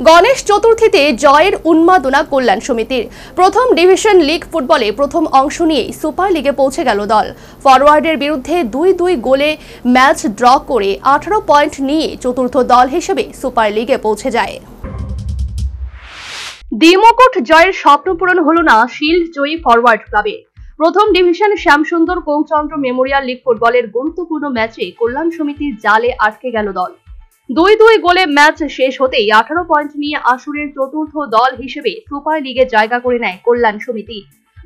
গণেশ চতুর্থীতে জয়ের উন্মাদনা কল্যাণ সমিতির। প্রথম ডিভিশন লিগ ফুটবলে প্রথম অংশ নিয়ে সুপার লিগে পৌঁছে গেল দল। ফরওয়ার্ডের বিরুদ্ধে 2-2 গোলে ম্যাচ ড্র করে 18 পয়েন্ট নিয়ে চতুর্থ দল হিসেবে সুপার লিগে পৌঁছে যায়। দ্বিমুকুট জয়ের স্বপ্ন পূরণ হলো না শিল্ড জয়ী ফরওয়ার্ড ক্লাবে। প্রথম ডিভিশন শ্যামসুন্দর কোংচন্দ্র মেমোরিয়াল লিগ ফুটবলের গুরুত্বপূর্ণ ম্যাচে কল্যাণ সমিতির জালে আটকে গেল দল। 2-2 গোলে ম্যাচ শেষ হতেই 18 পয়েন্ট নিয়ে আসরের চতুর্থ দল হিসেবে সুপার লিগে জায়গা করে নেয় কল্যাণ সমিতি।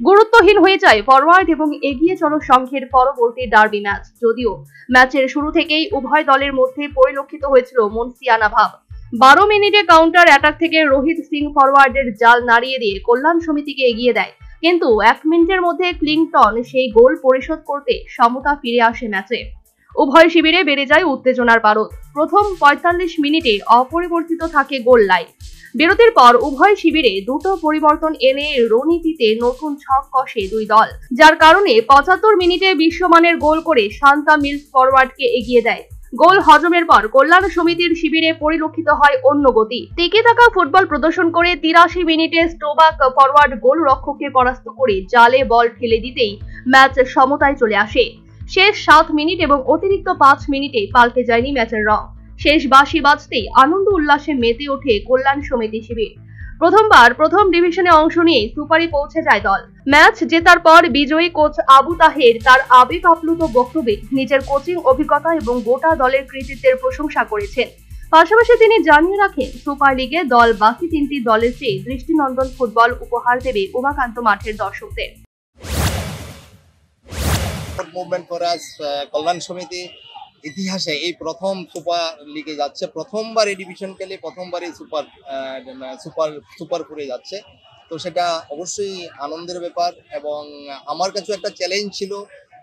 গুরুত্বহীন হয়ে যায় ফরওয়ার্ড এবং এগিয়ে চলো সংঘের পরবর্তী ডার্বি ম্যাচ। যদিও ম্যাচের শুরু থেকেই উভয় দলের মধ্যে পরিলক্ষিত হয়েছিল মনসিয়ানা ভাব। 12 মিনিটে কাউন্টার অ্যাটাক থেকে রোহিত সিং ফরওয়ার্ডের জাল নাড়িয়ে দিয়ে কল্যাণ সমিতিকে এগিয়ে দেয়, কিন্তু 1 মিনিটের মধ্যে ক্লিংটন সেই গোল পরিশোধ করতে সমতা ফিরে আসে ম্যাচে। উভয় শিবিরে বেড়ে যায় উত্তেজনার পারদ। প্রথম 45 মিনিটে অপরিবর্তিত থাকে গোল লাইন। বিরতির পর উভয় শিবিরে দুটো পরিবর্তন এনে রণনীতিতে নতুন ছক কষে দুই দল, যার কারণে 75 মিনিটে বিশ্বমানের গোল করে শান্তা মিলস ফরওয়ার্ডকে এগিয়ে দেয়। গোল হজমের পর কল্যাণ সমিতির শিবিরে পরিলক্ষিত হয় অন্য গতি। টিকে থাকা ফুটবল প্রদর্শন করে 83 মিনিটে স্টোবাক ফরওয়ার্ড গোল রক্ষককে পরাস্ত করে জালে বল ঠেলে দিতেই ম্যাচ সমতায় চলে আসে। শেষ 7 মিনিট এবং অতিরিক্ত 5 মিনিটে পাল্টে যায়নি ম্যাচের রং। শেষ বাঁশি বাজতেই আনন্দ উল্লাসে মেতে ওঠে কল্যাণ সমিতি শিবির। প্রথমবার প্রথম ডিভিশনে অংশ নিয়ে সুপারে পৌঁছে যায় দল। ম্যাচ জেতার পর বিজয়ী কোচ আবু তাহের তার আবেগ আপ্লুত বক্তব্যে নিজের কোচিং অভিজ্ঞতা এবং গোটা দলের কৃতিত্বের প্রশংসা করেছেন। পাশাপাশি তিনি জানিয়ে রাখেন, সুপার লিগে দল বাকি 3টি দলের চেয়ে দৃষ্টিনন্দন ফুটবল উপহার দেবে উমাকান্ত মাঠের দর্শকদের। মুভমেন্ট ফর আস কল্যাণ সমিতি ইতিহাসে এই প্রথম সুপার লিগে যাচ্ছে, প্রথমবার এই ডিভিশন খেলে প্রথমবারই সুপার করে যাচ্ছে। তো সেটা অবশ্যই আনন্দের ব্যাপার এবং আমার কাছে একটা চ্যালেঞ্জ ছিল।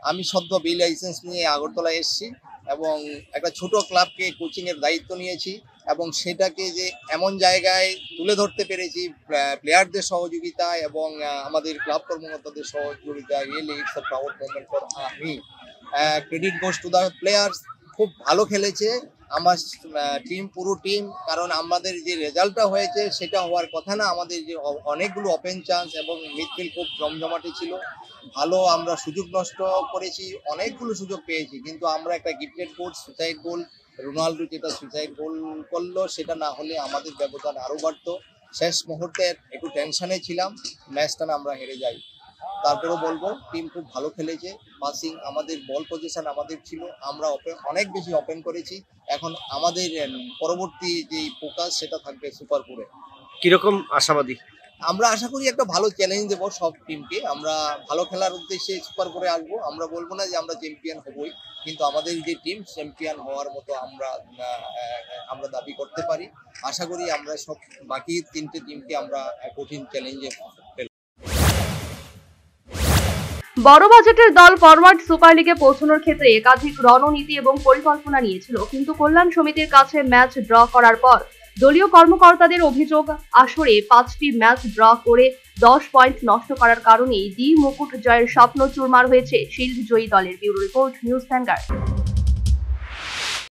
আমি সদ্য বি লাইসেন্স নিয়ে আগরতলা এসেছি এবং একটা ছোট ক্লাবকে কোচিংয়ের দায়িত্ব নিয়েছি এবং সেটাকে যে এমন জায়গায় তুলে ধরতে পেরেছি প্লেয়ারদের সহযোগিতা এবং আমাদের ক্লাব কর্মকর্তাদের সহযোগিতা, really it's a proud moment for me. Credit goes to the players. খুব ভালো খেলেছে আমার টিম, পুরো টিম। কারণ আমাদের যে রেজাল্টটা হয়েছে সেটা হওয়ার কথা না। আমাদের যে অনেকগুলো ওপেন চান্স এবং মিডফিল্ড খুব জমজমাটে ছিল, ভালো আমরা সুযোগ নষ্ট করেছি, অনেকগুলো সুযোগ পেয়েছি, কিন্তু আমরা একটা গিফটেড গোল, সুইসাইড গোল, রোনাল্ডো যেটা সুইসাইড গোল করলো, সেটা না হলে আমাদের ব্যবধান আরও বাড়তো। শেষ মুহূর্তে একটু টেনশনে ছিলাম, ম্যাচটা না আমরা হেরে যাই। তারপরেও বলবো টিম খুব ভালো খেলেছে। পাসিং, আমাদের বল পজিশন আমাদের ছিল, আমরা অনেক বেশি ওপেন করেছি। এখন আমাদের পরবর্তী যে ফোকাস সেটা থাকবে সুপার ফোরে। কিরকম আশাবাদী? আমরা আশা করি একটা ভালো চ্যালেঞ্জ দেবো সব টিমকে। আমরা ভালো খেলার উদ্দেশ্যে সুপার ফোরে আসবো। আমরা বলবো না যে আমরা চ্যাম্পিয়ন হবই, কিন্তু আমাদের যে টিম চ্যাম্পিয়ন হওয়ার মতো আমরা দাবি করতে পারি। আশা করি আমরা সব বাকি 3টে টিমকে আমরা কঠিন চ্যালেঞ্জে ফেলবো। বড় বাজেটের দল ফরওয়ার্ড সুপার লিগে পৌঁছানোর ক্ষেত্রে একাধিক রণনীতি এবং পরিকল্পনা নিয়েছিল, কিন্তু কল্যাণ সমিতির কাছে ম্যাচ ড্র করার পর দলীয় কর্মকর্তাদের অভিযোগ, আসরে 5টি ম্যাচ ড্র করে 10 পয়েন্ট নষ্ট করার কারণেই দ্বিমুকুট জয়ের স্বপ্ন চুরমার হয়েছে শিল্ড জয়ী দলের। Bureau report, news vanguard.